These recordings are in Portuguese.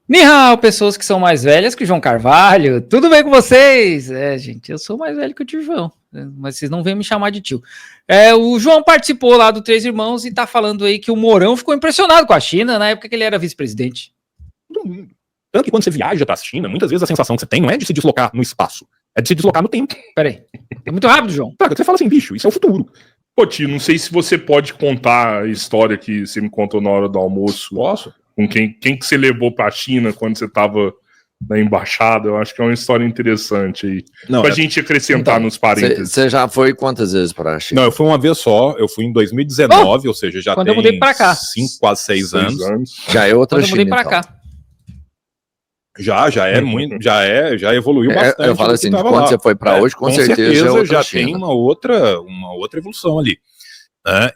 Ni hao, pessoas que são mais velhas que o João Carvalho. Tudo bem com vocês? Gente, eu sou mais velho que o tio João, mas vocês não vêm me chamar de tio. O João participou lá do Três Irmãos e tá falando aí que o Mourão ficou impressionado com a China na época que ele era vice-presidente. Tanto que quando você viaja pra China, muitas vezes a sensação que você tem não é de se deslocar no espaço, é de se deslocar no tempo. Peraí, é muito rápido, João. Você fala assim, bicho, isso é o futuro. Pô, tio, não sei se você pode contar a história que você me contou na hora do almoço. Posso? Com quem que você levou pra China quando você tava na embaixada? Eu acho que é uma história interessante aí. Não, pra gente acrescentar nos parênteses. Você já foi quantas vezes pra China? Não, eu fui uma vez só, eu fui em 2019, ou seja, já quando tem eu mudei pra cá. 5, quase 6 anos. Já é outra Quando eu China, mudei pra então. cá. Já é muito, já evoluiu bastante. Eu falo assim, quando lá. você foi pra hoje, com certeza é outra já China. tem uma outra evolução ali.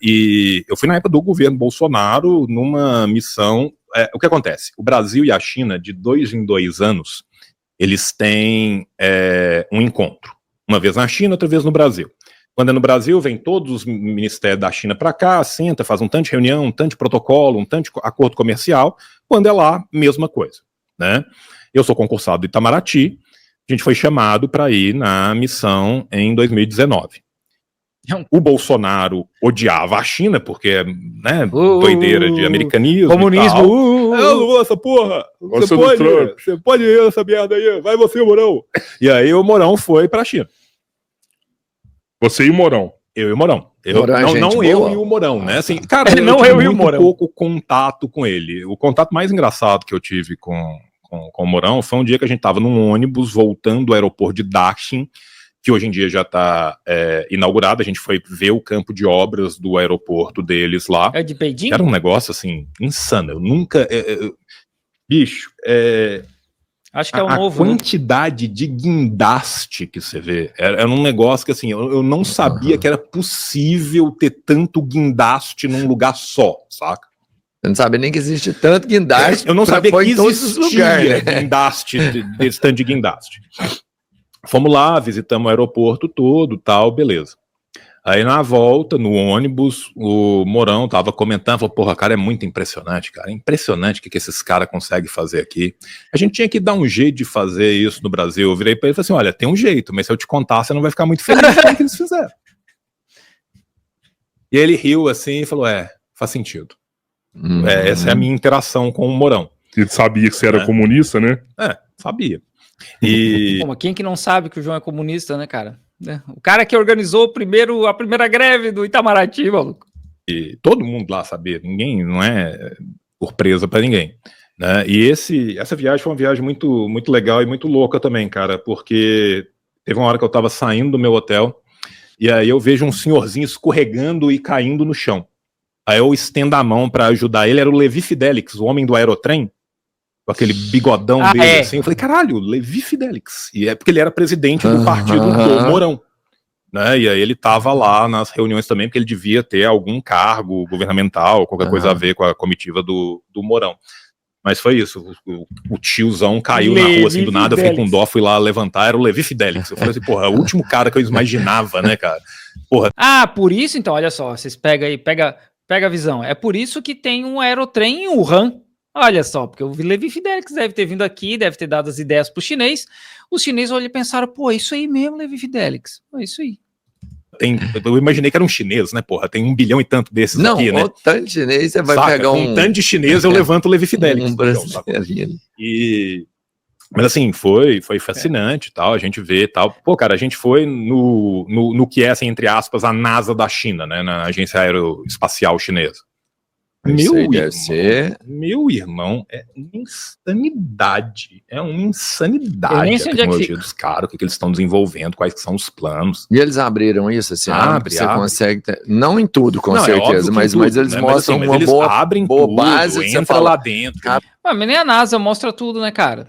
E eu fui na época do governo Bolsonaro numa missão. O que acontece? O Brasil e a China, de 2 em 2 anos, eles têm um encontro. Uma vez na China, outra vez no Brasil. Quando é no Brasil, vem todos os ministérios da China para cá, senta, faz um tanto de reunião, um tanto de protocolo, um tanto de acordo comercial. Quando é lá, mesma coisa. Né? Eu sou concursado do Itamaraty, a gente foi chamado para ir na missão em 2019. O Bolsonaro odiava a China, porque, né, doideira de americanismo. Comunismo. Essa porra! Você pode ir essa merda aí, vai você, Mourão. E aí o Mourão foi pra China. Você e o Mourão. Eu e o Mourão. Não eu e o Mourão, né? Assim, cara, não eu e o Mourão. Pouco contato com ele. O contato mais engraçado que eu tive com o Mourão foi um dia que a gente tava num ônibus voltando do aeroporto de Daxing, que hoje em dia já está inaugurado. A gente foi ver o campo de obras do aeroporto deles lá. É de Beijing? Era um negócio, assim, insano. Eu nunca... bicho, acho que é o a novo, quantidade de guindaste que você vê, era um negócio que, assim, eu não sabia que era possível ter tanto guindaste num lugar só, saca? Você não sabe nem que existe tanto guindaste. Eu não sabia que existia né? guindaste, desse tanto de guindaste. Fomos lá, visitamos o aeroporto todo, tal, beleza. Aí na volta, no ônibus, o Mourão tava comentando, falou, porra, cara, é muito impressionante, cara, é impressionante o que esses caras conseguem fazer aqui. A gente tinha que dar um jeito de fazer isso no Brasil. Eu virei pra ele e falei assim, olha, tem um jeito, mas se eu te contar, você não vai ficar muito feliz com o que eles fizeram. E ele riu assim e falou, faz sentido. Essa é a minha interação com o Mourão. Ele sabia que você era comunista, né? Sabia. Pô, quem que não sabe que o João é comunista, né, cara? O cara que organizou a primeira greve do Itamaraty, maluco. E todo mundo lá sabia, ninguém, não é surpresa pra ninguém. Né? E essa viagem foi uma viagem muito, muito legal e muito louca também, cara, porque teve uma hora que eu tava saindo do meu hotel e aí eu vejo um senhorzinho escorregando e caindo no chão. Aí eu estendo a mão pra ajudar ele, era o Levi Fidelix, o homem do Aerotrem, com aquele bigodão dele, assim. Eu falei, caralho, Levi Fidelix. E é porque ele era presidente do partido do Mourão. Né? E aí ele tava lá nas reuniões também, porque ele devia ter algum cargo governamental, qualquer coisa a ver com a comitiva do Mourão. Mas foi isso, o tiozão caiu na rua, assim, do nada, eu fiquei com dó, fui lá levantar, era o Levi Fidelix. Eu falei assim, porra, é o último cara que eu imaginava, né, cara? Porra. Por isso, então, olha só, vocês pegam aí, pega a visão. É por isso que tem um aerotrem em Wuhan. Olha só, porque o Levi Fidelix deve ter vindo aqui, deve ter dado as ideias pro chinês. Os chineses olharam e pensaram, pô, é isso aí mesmo, Levi Fidelix. É isso aí. Eu imaginei que era um chinês, né, porra? Tem 1 bilhão e tanto desses aqui, né? Não, tanto de chinês, você vai pegar um tanto de chinês, eu levanto o Levi Fidelix. Mas assim, foi fascinante e tal, a gente vê e tal. Pô, cara, a gente foi no que é, assim, entre aspas, a NASA da China, né, na Agência Aeroespacial Chinesa. Meu irmão, é uma insanidade. É uma insanidade a tecnologia dos caras, o que eles estão desenvolvendo, quais que são os planos. E eles abriram isso, assim, você consegue... Não em tudo, com certeza, mas eles mostram uma boa base. Entra você lá dentro. Mas nem a NASA mostra tudo, né, cara?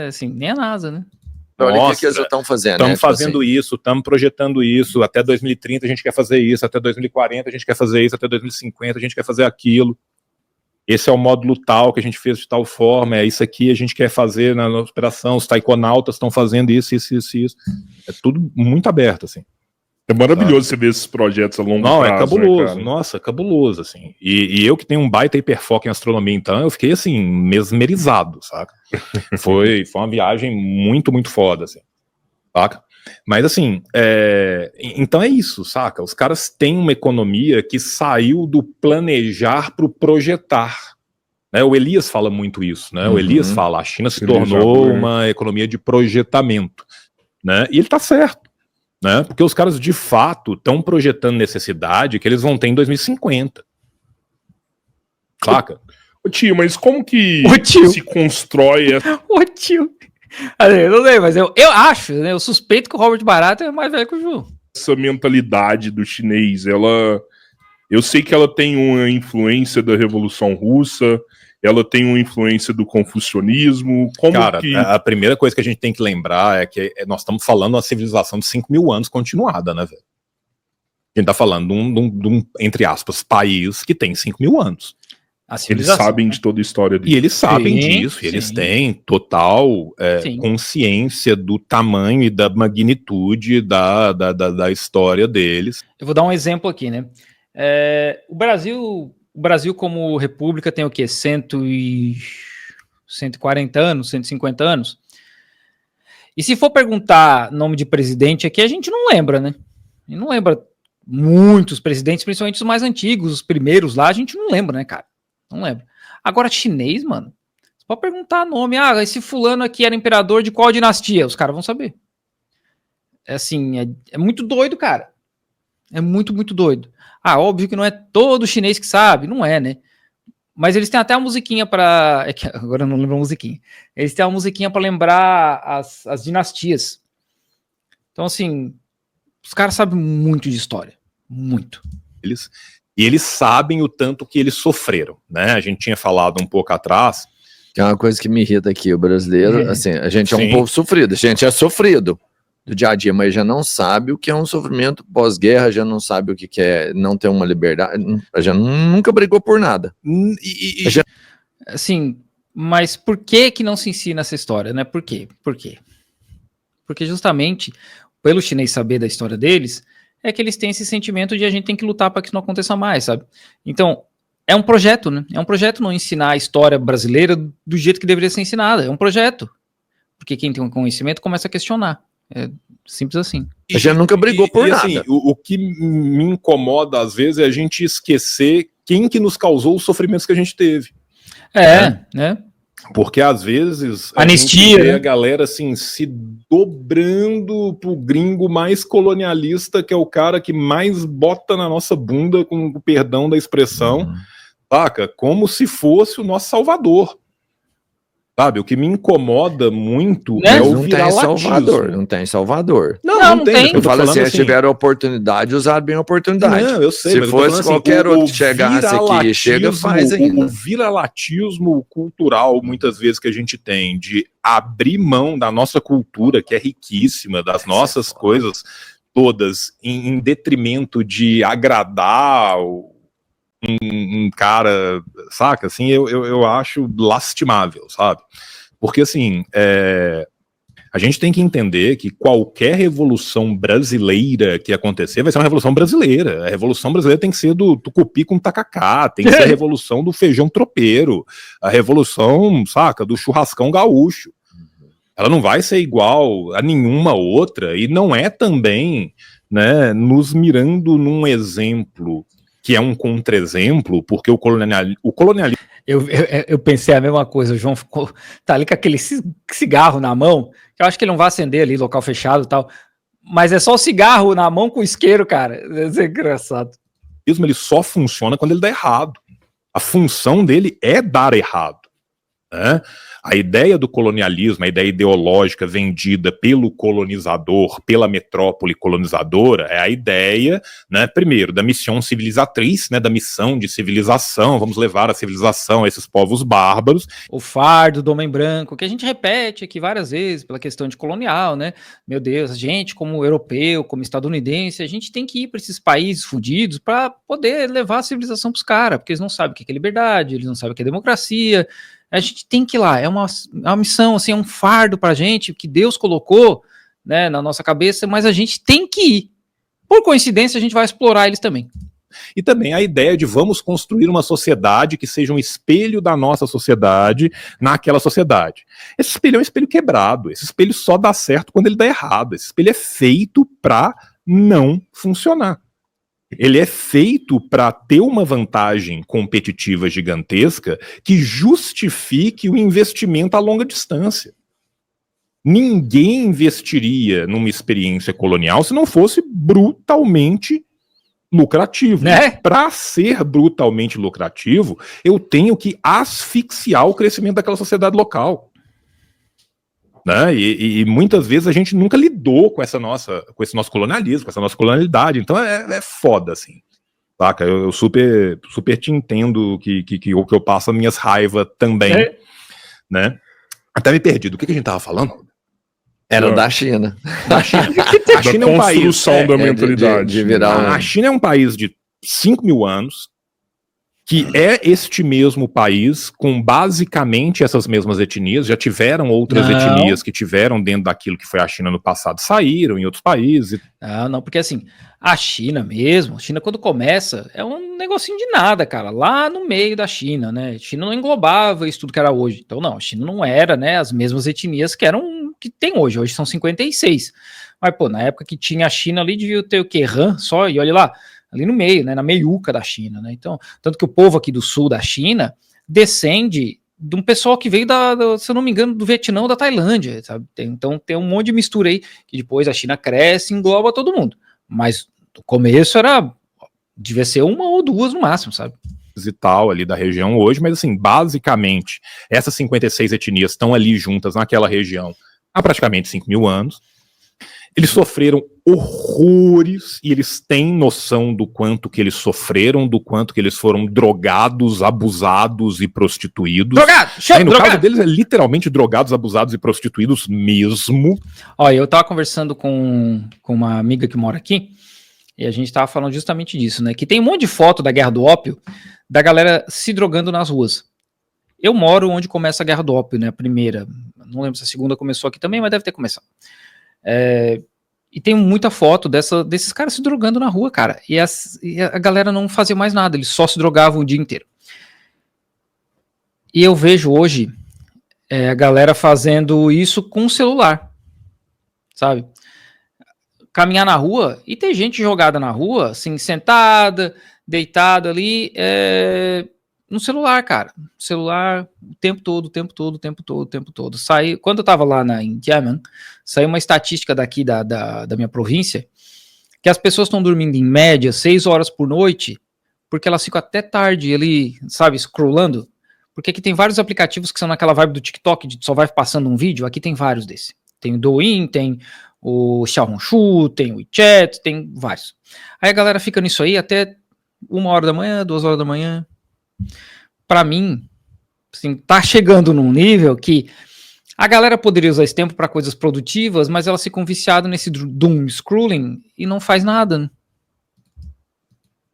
Assim, nem a NASA, né? Olha o que eles estão fazendo. Estamos fazendo isso, estamos projetando isso, até 2030 a gente quer fazer isso, até 2040 a gente quer fazer isso, até 2050 a gente quer fazer aquilo. Esse é o módulo tal que a gente fez de tal forma, é isso aqui a gente quer fazer na operação, os taikonautas estão fazendo isso. É tudo muito aberto, assim. É maravilhoso você ver esses projetos a longo prazo. Não, é cabuloso, né, nossa, cabuloso, assim. E eu que tenho um baita hiperfoco em astronomia, então, eu fiquei, assim, mesmerizado, saca? Foi uma viagem muito, muito foda, assim, saca? Mas, assim, então é isso, saca? Os caras têm uma economia que saiu do planejar pro projetar. Né? O Elias fala muito isso, né? O Elias fala, a China se tornou uma economia de projetamento, né? E ele tá certo. Né? Porque os caras de fato estão projetando necessidade que eles vão ter em 2050. Saca? Ô tio, mas como que se constrói essa... Ô tio. Eu não sei, mas eu acho, né? Eu suspeito que o Robert Barato é mais velho que o João. Essa mentalidade do chinês, eu sei que ela tem uma influência da Revolução Russa, ela tem uma influência do confucionismo. Cara, a primeira coisa que a gente tem que lembrar é que nós estamos falando de uma civilização de 5 mil anos continuada, né, velho? A gente tá falando de um, entre aspas, país que tem 5 mil anos. Eles sabem de toda a história disso. E eles sabem disso, eles têm total consciência do tamanho e da magnitude da história deles. Eu vou dar um exemplo aqui, né? O Brasil como república tem o quê? 140 anos, 150 anos? E se for perguntar nome de presidente aqui, a gente não lembra, né? A gente não lembra muitos presidentes, principalmente os mais antigos, os primeiros lá, a gente não lembra, né, cara? Não lembro. Agora, chinês, mano, você pode perguntar nome. Ah, esse fulano aqui era imperador de qual dinastia? Os caras vão saber. É assim, é muito doido, cara. É muito, muito doido. Ah, óbvio que não é todo chinês que sabe. Não é, né? Mas eles têm até a musiquinha pra... agora eu não lembro a musiquinha. Eles têm uma musiquinha pra lembrar as dinastias. Então, assim, os caras sabem muito de história. Muito. E eles sabem o tanto que eles sofreram, né? A gente tinha falado um pouco atrás. Que é uma coisa que me irrita aqui, o brasileiro, assim, a gente é um povo sofrido, a gente é sofrido do dia a dia, mas já não sabe o que é um sofrimento pós-guerra, já não sabe o que é não ter uma liberdade, já nunca brigou por nada. Assim, mas por que não se ensina essa história, né? Por quê? Porque justamente, pelo chinês saber da história deles, é que eles têm esse sentimento de a gente tem que lutar para que isso não aconteça mais, sabe? Então, é um projeto, né? É um projeto não ensinar a história brasileira do jeito que deveria ser ensinada. É um projeto. Porque quem tem um conhecimento começa a questionar. É simples assim. A gente nunca brigou por nada. Assim, o que me incomoda às vezes é a gente esquecer quem que nos causou os sofrimentos que a gente teve. Né? Porque às vezes anistia, a gente vê a galera assim se dobrando pro gringo mais colonialista, que é o cara que mais bota na nossa bunda, com o perdão da expressão, saca? Como se fosse o nosso salvador. Sabe, o que me incomoda muito é o viralatismo. Não tem Salvador. Não tem. Eu falo assim, se tiveram a oportunidade, usar bem a oportunidade. Não, eu sei. Se fosse qualquer outro que chegasse aqui, chega, faz ainda. O viralatismo cultural, muitas vezes, que a gente tem, de abrir mão da nossa cultura, que é riquíssima, das nossas coisas todas, em detrimento de agradar um cara, saca, assim, eu acho lastimável, sabe, porque assim, a gente tem que entender que qualquer revolução brasileira que acontecer vai ser uma revolução brasileira. A revolução brasileira tem que ser do tucupi com tacacá, tem que ser a revolução do feijão tropeiro, a revolução, saca, do churrascão gaúcho. Ela não vai ser igual a nenhuma outra, e não é também, né, nos mirando num exemplo que é um contra-exemplo, porque o colonialismo... Eu pensei a mesma coisa, o João ficou, tá ali com aquele cigarro na mão, que eu acho que ele não vai acender ali, local fechado e tal, mas é só o cigarro na mão com o isqueiro, cara, isso é engraçado. Ele só funciona quando ele dá errado. A função dele é dar errado, né? A ideia do colonialismo, a ideia ideológica vendida pelo colonizador, pela metrópole colonizadora, é a ideia, né, primeiro, da missão civilizatriz, né, da missão de civilização, vamos levar a civilização a esses povos bárbaros. O fardo do homem branco, que a gente repete aqui várias vezes pela questão de colonial, né? Meu Deus, a gente como europeu, como estadunidense, a gente tem que ir para esses países fudidos para poder levar a civilização para os caras, porque eles não sabem o que é liberdade, eles não sabem o que é democracia. A gente tem que ir lá, é uma missão, assim, é um fardo pra gente, que Deus colocou, né, na nossa cabeça, mas a gente tem que ir. por coincidência, a gente vai explorar eles também. E também a ideia de vamos construir uma sociedade que seja um espelho da nossa sociedade naquela sociedade. Esse espelho é um espelho quebrado, esse espelho só dá certo quando ele dá errado, esse espelho é feito para não funcionar. Ele é feito para ter uma vantagem competitiva gigantesca que justifique o investimento a longa distância. Ninguém investiria numa experiência colonial se não fosse brutalmente lucrativo. Né? Para ser brutalmente lucrativo, eu tenho que asfixiar o crescimento daquela sociedade local. Né? E muitas vezes a gente nunca lidou com esse nosso colonialismo, com essa nossa colonialidade. Então é foda, assim. Saca? Eu super te entendo que eu passo as minhas raivas também. Né? Até me perdi. Do que a gente tava falando? Era da China. A China Da é um país. construção da mentalidade. de virar A China é um país de 5 mil anos, que é este mesmo país, com basicamente essas mesmas etnias. Já tiveram outras etnias que tiveram dentro daquilo que foi a China no passado, saíram em outros países. Não, porque assim, a China mesmo, a China quando começa, é um negocinho de nada, cara, lá no meio da China, né? A China não englobava isso tudo que era hoje. Então, não, a China não era, né, as mesmas etnias que tem hoje. Hoje são 56. Mas, pô, na época que tinha a China ali, devia ter o quê? Han só, e olha lá, ali no meio, né, na meiuca da China, né? Então, tanto que o povo aqui do sul da China descende de um pessoal que veio se eu não me engano, do Vietnã ou da Tailândia, sabe? Então tem um monte de mistura aí, que depois a China cresce e engloba todo mundo. Mas no começo devia ser uma ou duas no máximo, sabe? E tal ali da região hoje, mas assim, basicamente, essas 56 etnias estão ali juntas naquela região há praticamente 5 mil anos. Eles sofreram horrores e eles têm noção do quanto que eles sofreram, do quanto que eles foram drogados, abusados e prostituídos. Aí, no caso deles é literalmente drogados, abusados e prostituídos mesmo. Olha, eu tava conversando com uma amiga que mora aqui e a gente tava falando justamente disso, né? Que tem um monte de foto da Guerra do Ópio da galera se drogando nas ruas. Eu moro onde começa a Guerra do Ópio, né? A primeira, não lembro se a segunda começou aqui também, mas deve ter começado. E tem muita foto desses caras se drogando na rua, cara. E a galera não fazia mais nada, eles só se drogavam o dia inteiro. E eu vejo hoje a galera fazendo isso com o celular, sabe? Caminhar na rua e ter gente jogada na rua, assim, sentada, deitada ali, no celular, cara. Celular o tempo todo. Quando eu tava lá em Yemen, saiu uma estatística daqui da minha província, que as pessoas estão dormindo em média 6 horas por noite, porque elas ficam até tarde ali, sabe, scrollando. Porque aqui tem vários aplicativos que são naquela vibe do TikTok, de só vai passando um vídeo, aqui tem vários desses. Tem o Douyin, tem o Xiaohongshu, tem o WeChat, tem vários. Aí a galera fica nisso aí até 1 hora da manhã, 2 horas da manhã. Pra mim, assim, tá chegando num nível que a galera poderia usar esse tempo para coisas produtivas, mas elas ficam viciadas nesse doom scrolling e não faz nada.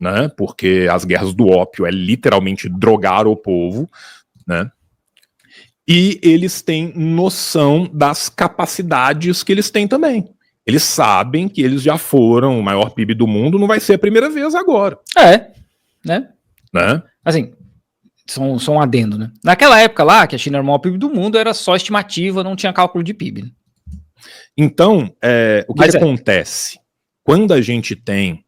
Né? Porque as guerras do ópio é literalmente drogar o povo, né? E eles têm noção das capacidades que eles têm também. Eles sabem que eles já foram o maior PIB do mundo, não vai ser a primeira vez agora. Né? Né? Assim, só um adendo, né? Naquela época lá, que a China era o maior PIB do mundo, era só estimativa, não tinha cálculo de PIB. Né? Então, o que acontece? Quando a gente tem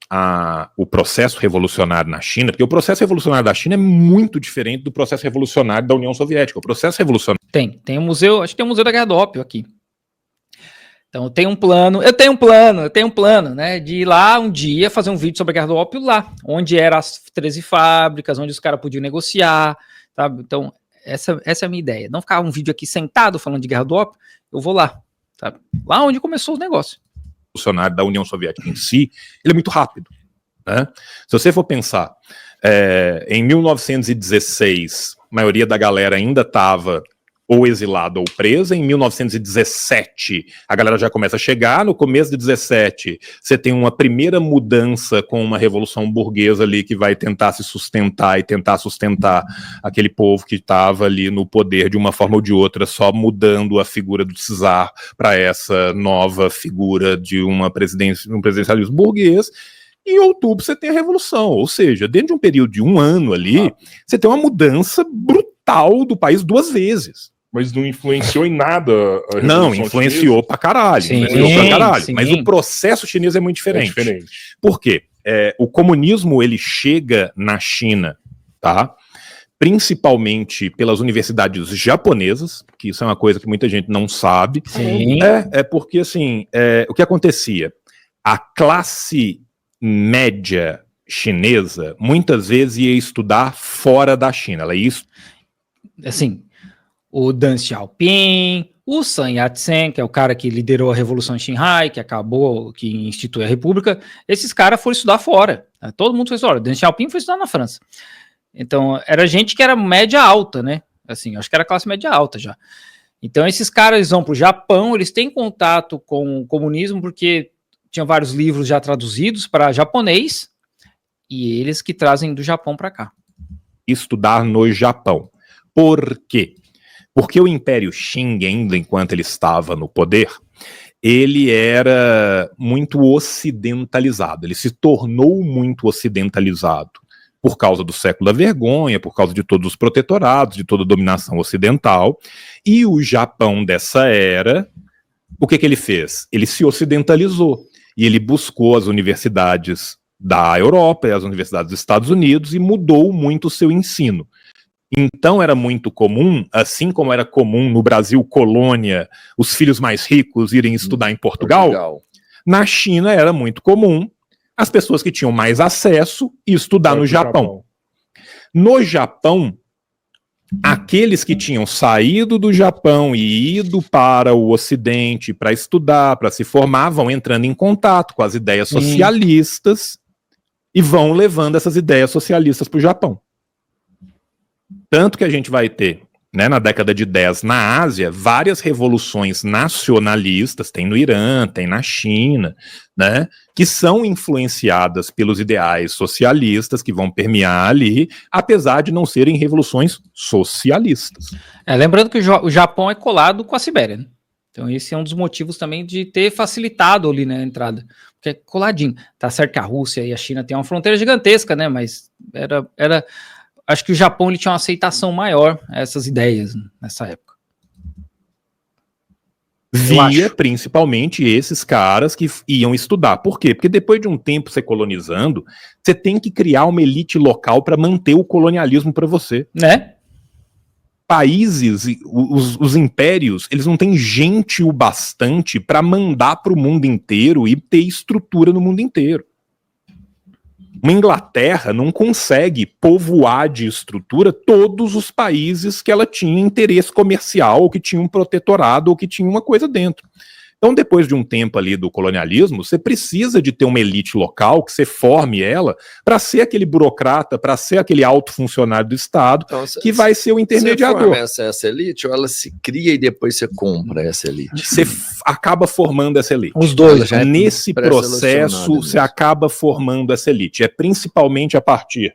o processo revolucionário na China, porque o processo revolucionário da China é muito diferente do processo revolucionário da União Soviética. O processo revolucionário... Tem um museu, acho que tem um museu da Guerra do Ópio aqui. Então eu tenho um plano, né, de ir lá um dia fazer um vídeo sobre a Guerra do Ópio lá, onde eram as 13 fábricas, onde os caras podiam negociar, sabe? Então essa é a minha ideia. Não ficar um vídeo aqui sentado falando de Guerra do Ópio, eu vou lá, sabe? Lá onde começou o negócio. Da União Soviética em si, ele é muito rápido, né? Se você for pensar, em 1916, a maioria da galera ainda estava ou exilada ou presa. Em 1917, a galera já começa a chegar. No começo de 17, você tem uma primeira mudança com uma revolução burguesa ali que vai tentar se sustentar e tentar sustentar aquele povo que estava ali no poder de uma forma ou de outra, só mudando a figura do czar para essa nova figura de um presidencialismo burguês. E em outubro você tem a revolução, ou seja, dentro de um período de um ano ali, você tem uma mudança brutal do país 2 vezes. Mas não influenciou em nada a Não, influenciou pra caralho. Sim, influenciou pra caralho. sim. Mas o processo chinês é muito diferente. É diferente. Por quê? O comunismo, ele chega na China, tá? Principalmente pelas universidades japonesas, que isso é uma coisa que muita gente não sabe. Sim. Porque, assim, o que acontecia? A classe média chinesa, muitas vezes ia estudar fora da China. Ela ia Assim, o Deng Xiaoping, o Sun Yat-sen, que é o cara que liderou a Revolução em Xinhai, que institui a República, esses caras foram estudar fora. Todo mundo foi estudar. O Deng Xiaoping foi estudar na França. Então, era gente que era média alta, né? Assim, acho que era classe média alta já. Então, esses caras vão para o Japão, eles têm contato com o comunismo porque tinha vários livros já traduzidos para japonês e eles que trazem do Japão para cá. Estudar no Japão. Por quê? Porque o Império Qing, ainda enquanto ele estava no poder, ele era muito ocidentalizado, ele se tornou muito ocidentalizado por causa do século da vergonha, por causa de todos os protetorados, de toda a dominação ocidental, e o Japão dessa era, o que ele fez? Ele se ocidentalizou, e ele buscou as universidades da Europa e as universidades dos Estados Unidos e mudou muito o seu ensino. Então era muito comum, assim como era comum no Brasil colônia, os filhos mais ricos irem estudar em Portugal, na China era muito comum as pessoas que tinham mais acesso e estudar no Japão. No Japão, aqueles que tinham saído do Japão e ido para o Ocidente para estudar, para se formar, vão entrando em contato com as ideias socialistas e vão levando essas ideias socialistas para o Japão. Tanto que a gente vai ter, né, na década de 10 na Ásia, várias revoluções nacionalistas, tem no Irã, tem na China, né, que são influenciadas pelos ideais socialistas que vão permear ali, apesar de não serem revoluções socialistas. Lembrando que o Japão é colado com a Sibéria, né? Então esse é um dos motivos também de ter facilitado ali, né, a entrada, porque é coladinho. Tá certo que a Rússia e a China têm uma fronteira gigantesca, né, mas acho que o Japão ele tinha uma aceitação maior a essas ideias nessa época. Via principalmente esses caras que iam estudar. Por quê? Porque depois de um tempo você colonizando, você tem que criar uma elite local para manter o colonialismo para você. Né? Países, os impérios, eles não têm gente o bastante para mandar para o mundo inteiro e ter estrutura no mundo inteiro. Uma Inglaterra não consegue povoar de estrutura todos os países que ela tinha interesse comercial, ou que tinha um protetorado, ou que tinha uma coisa dentro. Então, depois de um tempo ali do colonialismo, você precisa de ter uma elite local, que você forme ela, para ser aquele burocrata, para ser aquele alto funcionário do Estado, então, que vai ser o intermediador. Você forma essa elite, ou ela se cria e depois você compra essa elite? Você acaba formando essa elite. Os dois. Nesse processo, você acaba formando essa elite. É principalmente a partir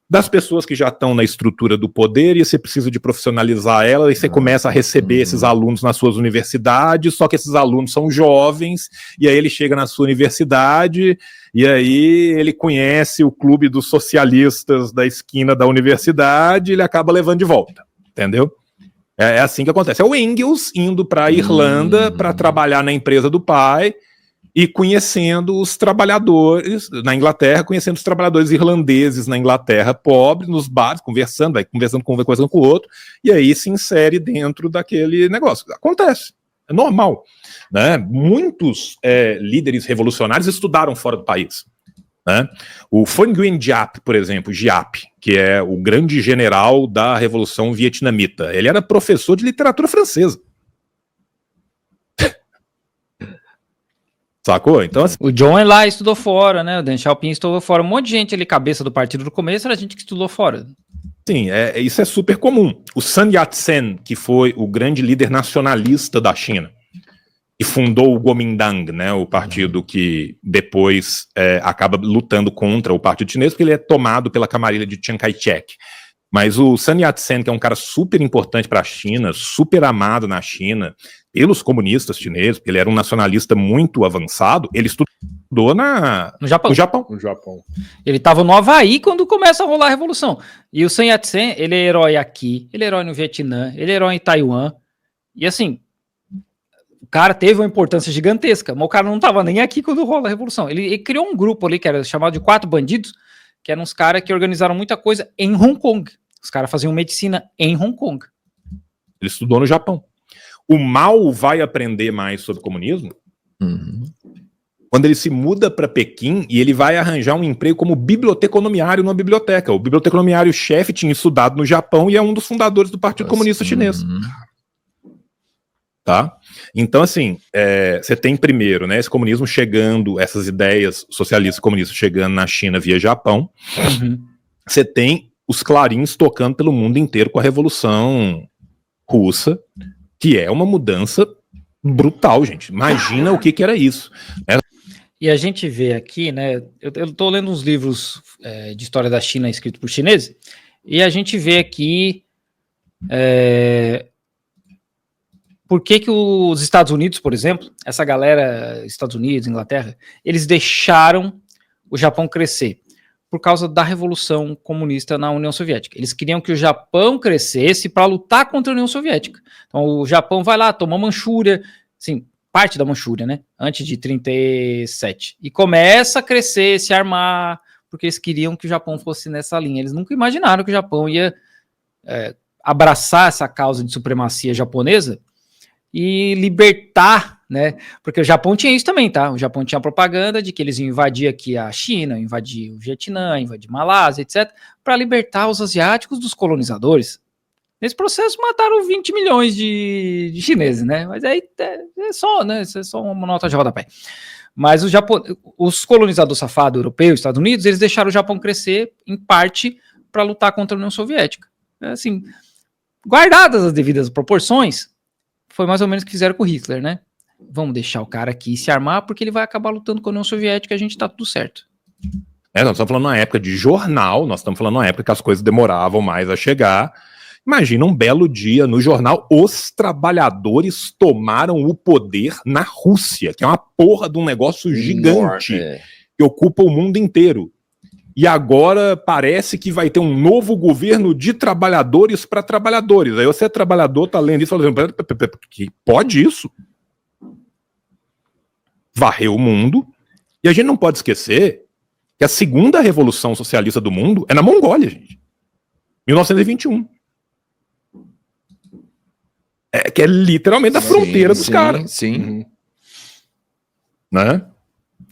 das pessoas que já estão na estrutura do poder e você precisa de profissionalizar ela e você começa a receber esses alunos nas suas universidades, só que esses alunos são jovens e aí ele chega na sua universidade e aí ele conhece o clube dos socialistas da esquina da universidade e ele acaba levando de volta, entendeu? É assim que acontece. É o Engels indo para a Irlanda para trabalhar na empresa do pai e conhecendo os trabalhadores na Inglaterra, conhecendo os trabalhadores irlandeses na Inglaterra, pobres, nos bares, conversando, vai conversando com um, vai conversando com o outro, e aí se insere dentro daquele negócio. Acontece, é normal. Né? Muitos líderes revolucionários estudaram fora do país. Né? O Phan Nguyen Giap, por exemplo, Giap, que é o grande general da Revolução Vietnamita, ele era professor de literatura francesa. Sacou? Então, assim, o John lá estudou fora, né? O Deng Xiaoping estudou fora. Um monte de gente ali, cabeça do partido do começo, era gente que estudou fora. Sim, isso é super comum. O Sun Yat-sen, que foi o grande líder nacionalista da China, e fundou o Kuomintang, né, o partido que depois acaba lutando contra o Partido Chinês, porque ele é tomado pela camarilha de Chiang Kai-shek. Mas o Sun Yat-sen, que é um cara super importante para a China, super amado na China, pelos comunistas chineses, porque ele era um nacionalista muito avançado, ele estudou no Japão. No Japão. Ele estava no Havaí quando começa a rolar a Revolução. E o Sun Yat-sen, ele é herói aqui, ele é herói no Vietnã, ele é herói em Taiwan. E assim, o cara teve uma importância gigantesca, mas o cara não estava nem aqui quando rola a Revolução. Ele criou um grupo ali que era chamado de 4 bandidos, que eram uns caras que organizaram muita coisa em Hong Kong. Os caras faziam medicina em Hong Kong. Ele estudou no Japão. O Mao vai aprender mais sobre comunismo quando ele se muda para Pequim e ele vai arranjar um emprego como biblioteconomiário numa biblioteca. O biblioteconomiário-chefe tinha estudado no Japão e é um dos fundadores do Partido Comunista Chinês. Tá? Então, assim, você tem primeiro, né, esse comunismo chegando, essas ideias socialistas e comunistas chegando na China via Japão. Você tem os clarins tocando pelo mundo inteiro com a Revolução Russa, que é uma mudança brutal, gente. Imagina o que era isso. E a gente vê aqui, né, eu tô lendo uns livros de história da China escritos por chineses, e a gente vê aqui por que os Estados Unidos, por exemplo, essa galera, Estados Unidos, Inglaterra, eles deixaram o Japão crescer por causa da Revolução Comunista na União Soviética. Eles queriam que o Japão crescesse para lutar contra a União Soviética. Então o Japão vai lá, toma a Manchúria, assim, parte da Manchúria, né, antes de 37, e começa a crescer, se armar, porque eles queriam que o Japão fosse nessa linha. Eles nunca imaginaram que o Japão ia abraçar essa causa de supremacia japonesa e libertar, né? Porque o Japão tinha isso também, tá? O Japão tinha a propaganda de que eles iam invadir aqui a China, invadir o Vietnã, invadir Malásia, etc., para libertar os asiáticos dos colonizadores. Nesse processo mataram 20 milhões de chineses, né? Mas aí é só, né? Isso é só uma nota de rodapé. Mas os colonizadores safados europeus, Estados Unidos, eles deixaram o Japão crescer, em parte, para lutar contra a União Soviética. Assim, guardadas as devidas proporções, foi mais ou menos o que fizeram com o Hitler, né? Vamos deixar o cara aqui se armar, porque ele vai acabar lutando com a União Soviética e a gente tá tudo certo. Nós estamos falando numa época de jornal, nós estamos falando numa época que as coisas demoravam mais a chegar. Imagina um belo dia no jornal, os trabalhadores tomaram o poder na Rússia, que é uma porra de um negócio gigante que ocupa o mundo inteiro. E agora parece que vai ter um novo governo de trabalhadores para trabalhadores. Aí você é trabalhador, tá lendo isso e fala assim, que pode isso? Varreu o mundo. E a gente não pode esquecer que a segunda revolução socialista do mundo é na Mongólia, gente. 1921. Que é literalmente a fronteira dos caras. Sim. Né?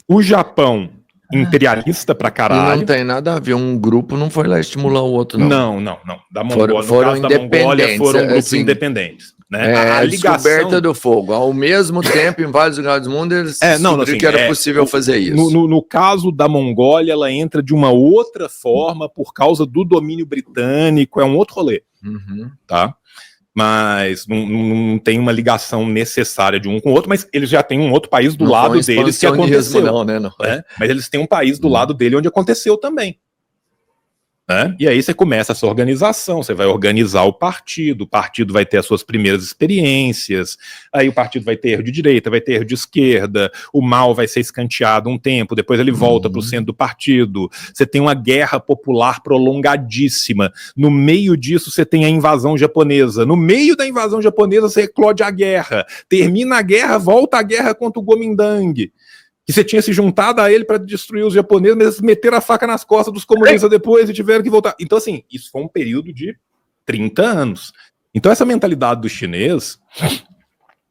O Japão, imperialista pra caralho. E não tem nada a ver, um grupo não foi lá estimular o outro, não. Não. Da Mongólia, foram no caso da Mongólia, foram grupos assim, independentes. Né? A descoberta do fogo. Ao mesmo tempo, em vários lugares do mundo, eles descobriram que era possível fazer isso. No caso da Mongólia, ela entra de uma outra forma por causa do domínio britânico, é um outro rolê. Tá? Mas não tem uma ligação necessária de um com o outro, mas eles já têm um outro país do lado deles que aconteceu. Não. Mas eles têm um país do lado dele onde aconteceu também. Né? E aí você começa essa organização, você vai organizar o partido vai ter as suas primeiras experiências, aí o partido vai ter erro de direita, vai ter erro de esquerda, o Mao vai ser escanteado um tempo, depois ele volta para o centro do partido, você tem uma guerra popular prolongadíssima, no meio disso você tem a invasão japonesa, no meio da invasão japonesa você eclode a guerra, termina a guerra, volta a guerra contra o Kuomintang, que você tinha se juntado a ele para destruir os japoneses, mas eles meteram a faca nas costas dos comunistas depois e tiveram que voltar. Então, assim, isso foi um período de 30 anos. Então, essa mentalidade do chinês,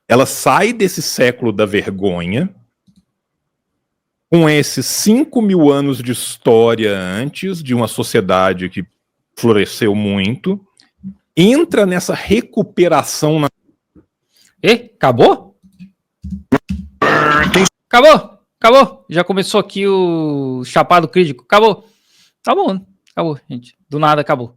ela sai desse século da vergonha, com esses 5.000 anos de história antes, de uma sociedade que floresceu muito, entra nessa recuperação. Acabou? Acabou. Já começou aqui o chapado crítico. Acabou. Tá bom. Acabou, gente. Do nada acabou.